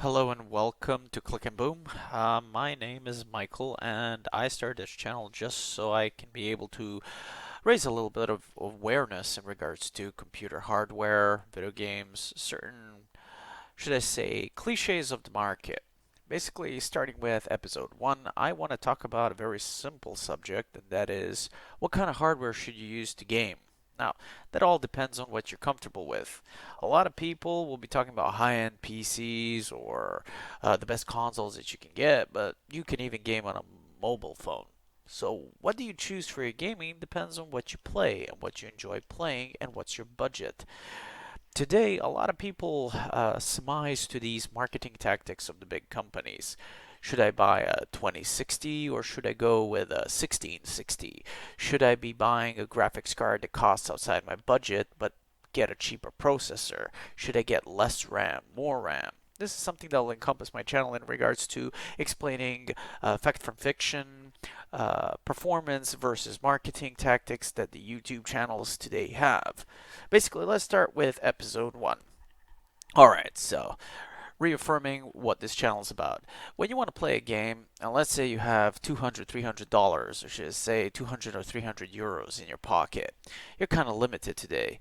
Hello and welcome to Click and Boom. My name is Michael, and I started this channel just so I can be able to raise a little bit of awareness in regards to computer hardware, video games, certain, should I say, cliches of the market. Basically, starting with episode 1, I want to talk about a very simple subject, and that is what kind of hardware should you use to game? Now, that all depends on what you're comfortable with. A lot of people will be talking about high-end PCs or the best consoles that you can get, but you can even game on a mobile phone. So, what do you choose for your gaming depends on what you play and what you enjoy playing and what's your budget. Today, a lot of people surmise to these marketing tactics of the big companies. Should I buy a 2060 or should I go with a 1660? Should I be buying a graphics card that costs outside my budget but get a cheaper processor? Should I get less RAM, more RAM? This is something that will encompass my channel in regards to explaining fact from fiction, performance versus marketing tactics that the YouTube channels today have. Basically, let's start with episode 1. Alright, so reaffirming what this channel is about. When you want to play a game, and let's say you have $200, $300, or should I say 200 or 300 euros in your pocket, you're kind of limited today.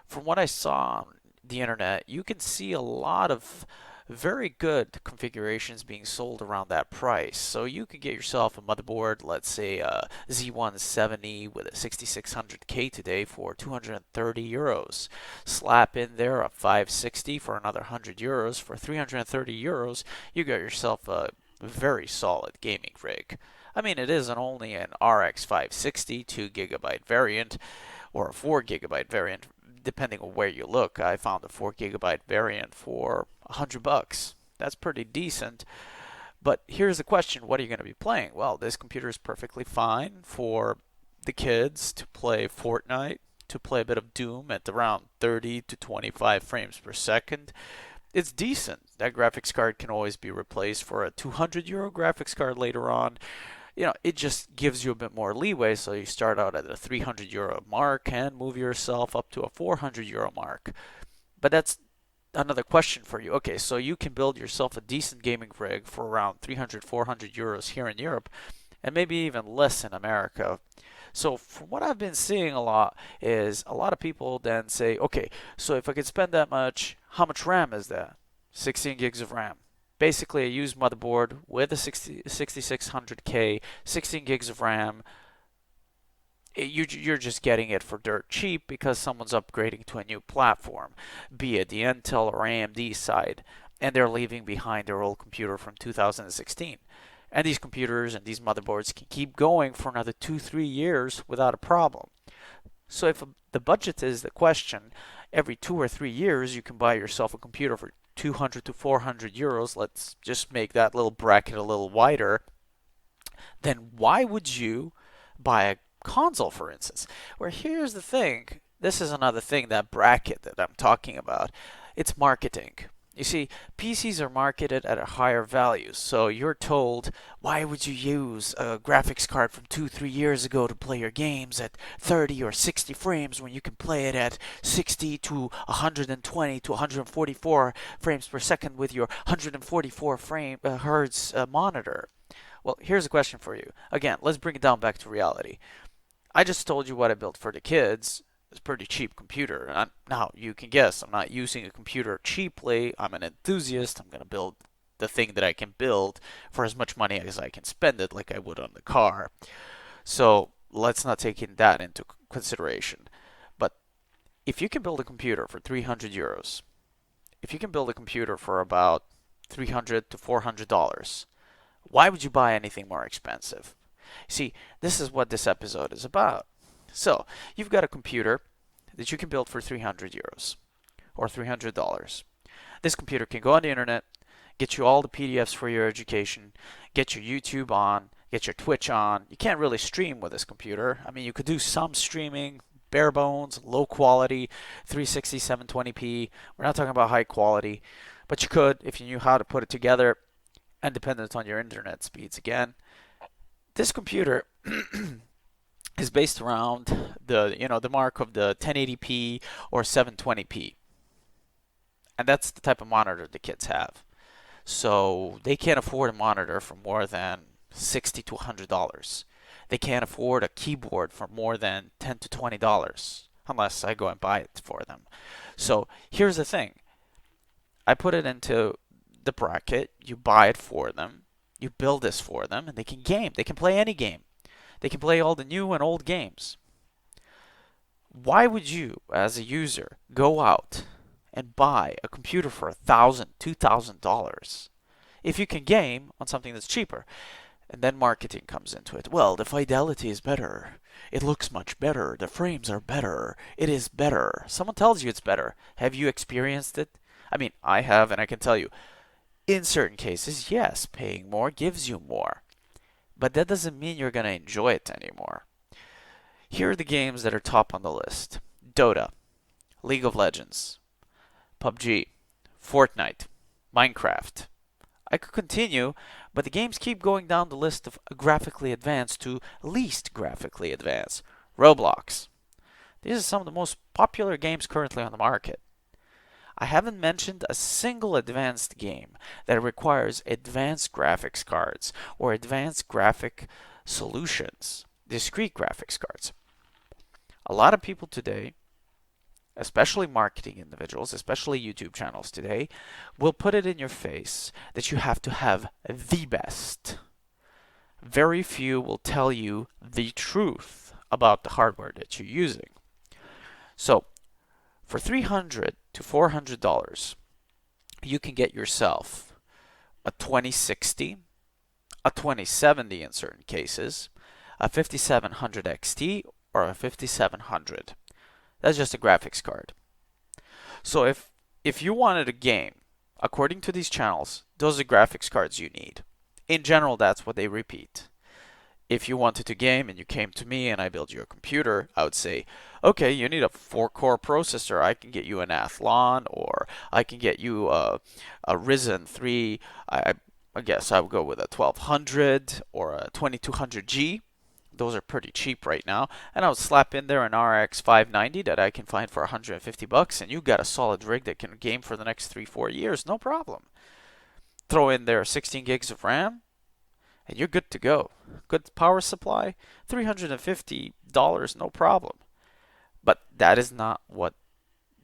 From what I saw on the internet, you can see a lot of very good configurations being sold around that price. So you could get yourself a motherboard, let's say a Z170 with a 6600K today for 230 euros. Slap in there a 560 for another 100 euros. For 330 euros, you got yourself a very solid gaming rig. I mean, it isn't only an RX 560 2 GB variant or a 4 GB variant, depending on where you look. I found a 4 GB variant for $100. That's pretty decent. But here's the question, what are you going to be playing? Well, this computer is perfectly fine for the kids to play Fortnite, to play a bit of Doom at around 30 to 25 frames per second. It's decent. That graphics card can always be replaced for a 200 euro graphics card later on. It just gives you a bit more leeway. So you start out at a 300 euro mark and move yourself up to a 400 euro mark. But that's another question for you. Okay, so you can build yourself a decent gaming rig for around 300, 400 euros here in Europe, and maybe even less in America. So from what I've been seeing a lot is a lot of people then say, okay, so if I could spend that much, how much RAM is that? 16 gigs of RAM. Basically a used motherboard with a 6600K, 16 gigs of RAM. You're just getting it for dirt cheap because someone's upgrading to a new platform, be it the Intel or AMD side, and they're leaving behind their old computer from 2016. And these computers and these motherboards can keep going for another 2-3 years without a problem. So if the budget is the question, every 2 or 3 years you can buy yourself a computer for 200 to 400 euros. Let's just make that little bracket a little wider. Then why would you buy a console, for instance? Where here's the thing, this is another thing, that bracket that I'm talking about. It's marketing. You see, PCs are marketed at a higher value, so you're told, why would you use a graphics card from 2-3 years ago to play your games at 30 or 60 frames when you can play it at 60 to 120 to 144 frames per second with your 144 hertz monitor? Well, here's a question for you. Again, let's bring it down back to reality. I just told you what I built for the kids. It's a pretty cheap computer. Now, you can guess, I'm not using a computer cheaply. I'm an enthusiast. I'm going to build the thing that I can build for as much money as I can spend it, like I would on the car. So let's not take that into consideration. But if you can build a computer for 300 euros, if you can build a computer for about 300 to $400, why would you buy anything more expensive? See, this is what this episode is about. So, you've got a computer that you can build for 300 euros or $300. This computer can go on the internet, get you all the PDFs for your education, get your YouTube on, get your Twitch on. You can't really stream with this computer. I mean, you could do some streaming, bare bones, low quality, 360, 720p. We're not talking about high quality, but you could if you knew how to put it together and dependent on your internet speeds again. This computer is based around the mark of the 1080p or 720p, and that's the type of monitor the kids have. So they can't afford a monitor for more than $60 to $100. They can't afford a keyboard for more than $10 to $20 unless I go and buy it for them. So here's the thing. I put it into the bracket, you buy it for them, you build this for them, and they can game. They can play any game. They can play all the new and old games. Why would you, as a user, go out and buy a computer for $1,000, $2,000 if you can game on something that's cheaper? And then marketing comes into it. Well, the fidelity is better. It looks much better. The frames are better. It is better. Someone tells you it's better. Have you experienced it? I mean, I have, and I can tell you, in certain cases, yes, paying more gives you more. But that doesn't mean you're going to enjoy it anymore. Here are the games that are top on the list: Dota, League of Legends, PUBG, Fortnite, Minecraft. I could continue, but the games keep going down the list of graphically advanced to least graphically advanced. Roblox. These are some of the most popular games currently on the market. I haven't mentioned a single advanced game that requires advanced graphics cards or advanced graphic solutions, discrete graphics cards. A lot of people today, especially marketing individuals, especially YouTube channels today, will put it in your face that you have to have the best. Very few will tell you the truth about the hardware that you're using. So, for $300 to $400, you can get yourself a 2060, a 2070 in certain cases, a 5700 XT, or a 5700. That's just a graphics card. So if you wanted a game, according to these channels, those are graphics cards you need. In general, that's what they repeat. If you wanted to game and you came to me and I build you a computer, I would say, okay, you need a 4-core processor. I can get you an Athlon, or I can get you a Ryzen 3. I guess I would go with a 1200 or a 2200G. Those are pretty cheap right now. And I would slap in there an RX 590 that I can find for $150, and you got a solid rig that can game for the next 3-4 years, no problem. Throw in there 16 gigs of RAM, and you're good to go. Good power supply, $350, no problem. But that is not what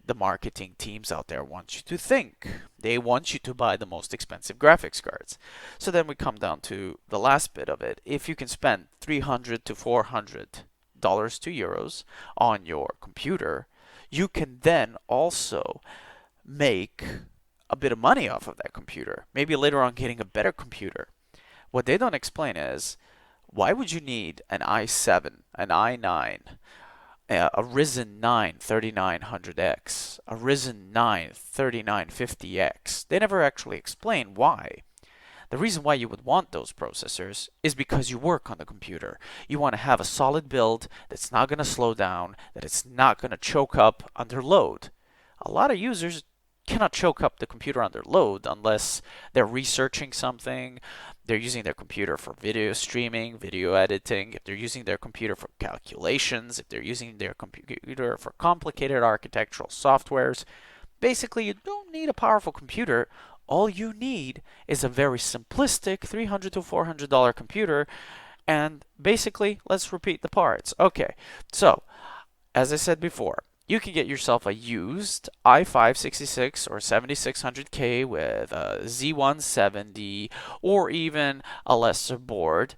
the marketing teams out there want you to think. They want you to buy the most expensive graphics cards. So then we come down to the last bit of it. If you can spend $300 to $400 to euros on your computer, you can then also make a bit of money off of that computer. Maybe later on getting a better computer. What they don't explain is, why would you need an i7, an i9, a Ryzen 9 3900X, a Ryzen 9 3950X? They never actually explain why. The reason why you would want those processors is because you work on the computer. You want to have a solid build that's not going to slow down, that it's not going to choke up under load. A lot of users cannot choke up the computer under load unless they're researching something, they're using their computer for video streaming, video editing, if they're using their computer for calculations, if they're using their computer for complicated architectural softwares. Basically, you don't need a powerful computer. All you need is a very simplistic $300 to $400 computer. And basically, let's repeat the parts. Okay, so as I said before, you can get yourself a used i5-66 or 7600K with a Z170, or even a lesser board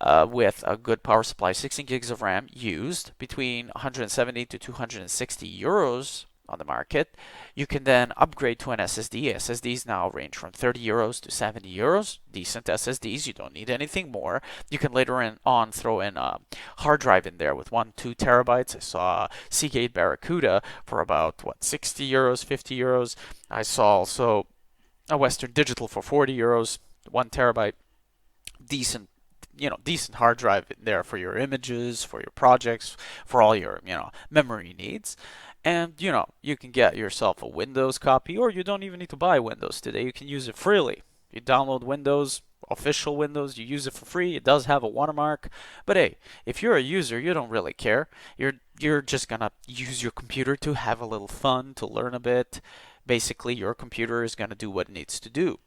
with a good power supply, 16 gigs of RAM, used between 170 to 260 euros on the market. You can then upgrade to an SSD. SSDs now range from 30 euros to 70 euros. Decent SSDs, you don't need anything more. You can later on throw in a hard drive in there with 1-2 terabytes. I saw Seagate Barracuda for about 60 euros, 50 euros. I saw also a Western Digital for 40 euros, 1 terabyte. Decent hard drive in there for your images, for your projects, for all your memory needs. And you can get yourself a Windows copy, or you don't even need to buy Windows today. You can use it freely. You download Windows, official Windows, you use it for free. It does have a watermark, but hey, if you're a user, you don't really care. You're just gonna use your computer to have a little fun, to learn a bit. Basically, your computer is gonna do what it needs to do.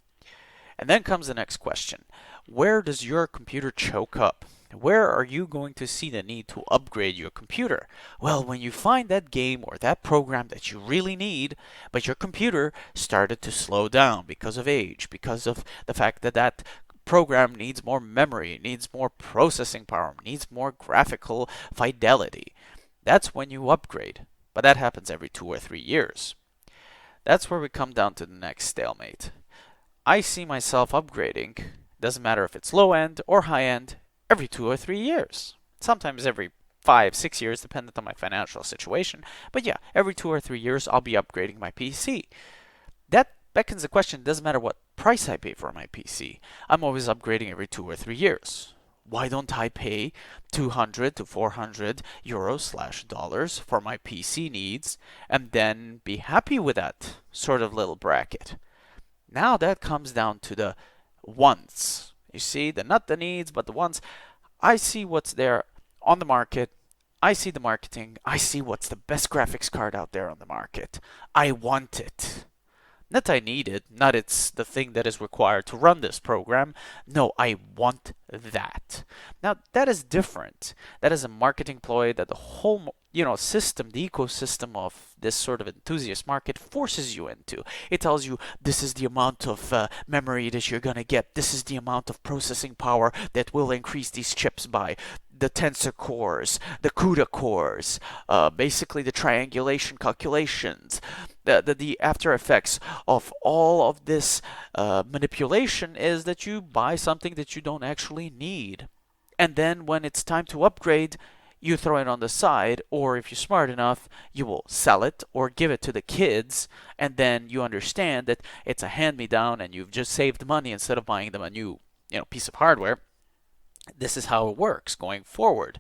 And then comes the next question. Where does your computer choke up? Where are you going to see the need to upgrade your computer? Well, when you find that game or that program that you really need, but your computer started to slow down because of age, because of the fact that that program needs more memory, needs more processing power, needs more graphical fidelity. That's when you upgrade. But that happens every 2 or 3 years. That's where we come down to the next stalemate. I see myself upgrading, doesn't matter if it's low end or high end, every 2 or 3 years. Sometimes every 5, 6 years, depending on my financial situation. But yeah, every 2 or 3 years, I'll be upgrading my PC. That beckons the question, it doesn't matter what price I pay for my PC. I'm always upgrading every 2 or 3 years. Why don't I pay 200 to 400 euros/dollars for my PC needs and then be happy with that sort of little bracket? Now that comes down to the wants. You see, not the needs, but the wants. I see what's there on the market. I see the marketing. I see what's the best graphics card out there on the market. I want it. Not I need it, not it's the thing that is required to run this program. No, I want that. Now that is different. That is a marketing ploy that the whole system, the ecosystem of this sort of enthusiast market forces you into. It tells you this is the amount of memory that you're gonna get. This is the amount of processing power that will increase these chips by. The tensor cores, the CUDA cores, basically the triangulation calculations, the after effects of all of this manipulation is that you buy something that you don't actually need. And then when it's time to upgrade, you throw it on the side, or if you're smart enough, you will sell it or give it to the kids, and then you understand that it's a hand-me-down and you've just saved money instead of buying them a new piece of hardware. This is how it works going forward.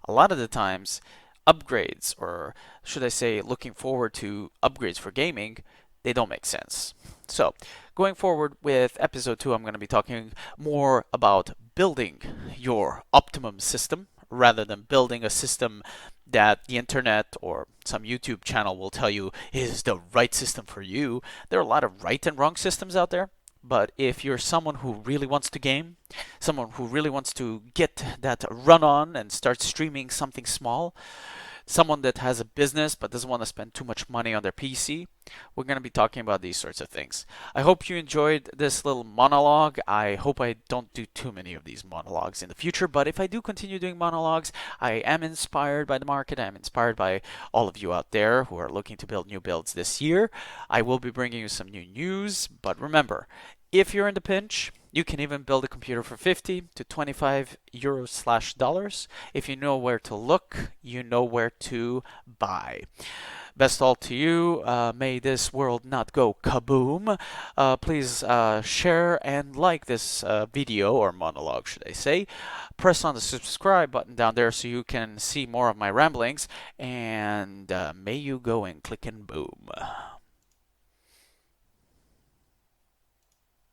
A lot of the times, upgrades, or should I say looking forward to upgrades for gaming, they don't make sense. So, going forward with episode 2, I'm going to be talking more about building your optimum system rather than building a system that the internet or some YouTube channel will tell you is the right system for you. There are a lot of right and wrong systems out there. But if you're someone who really wants to game, someone who really wants to get that run on and start streaming something small, someone that has a business but doesn't want to spend too much money on their PC, we're going to be talking about these sorts of things. I hope you enjoyed this little monologue. I hope I don't do too many of these monologues in the future, but if I do continue doing monologues, I am inspired by the market. I am inspired by all of you out there who are looking to build new builds this year. I will be bringing you some new news, but remember, if you're in the pinch, you can even build a computer for 50 to 25 euros/dollars. If you know where to look, you know where to buy. Best all to you. May this world not go kaboom. Please share and like this video, or monologue, should I say. Press on the subscribe button down there so you can see more of my ramblings. And may you go and click and boom.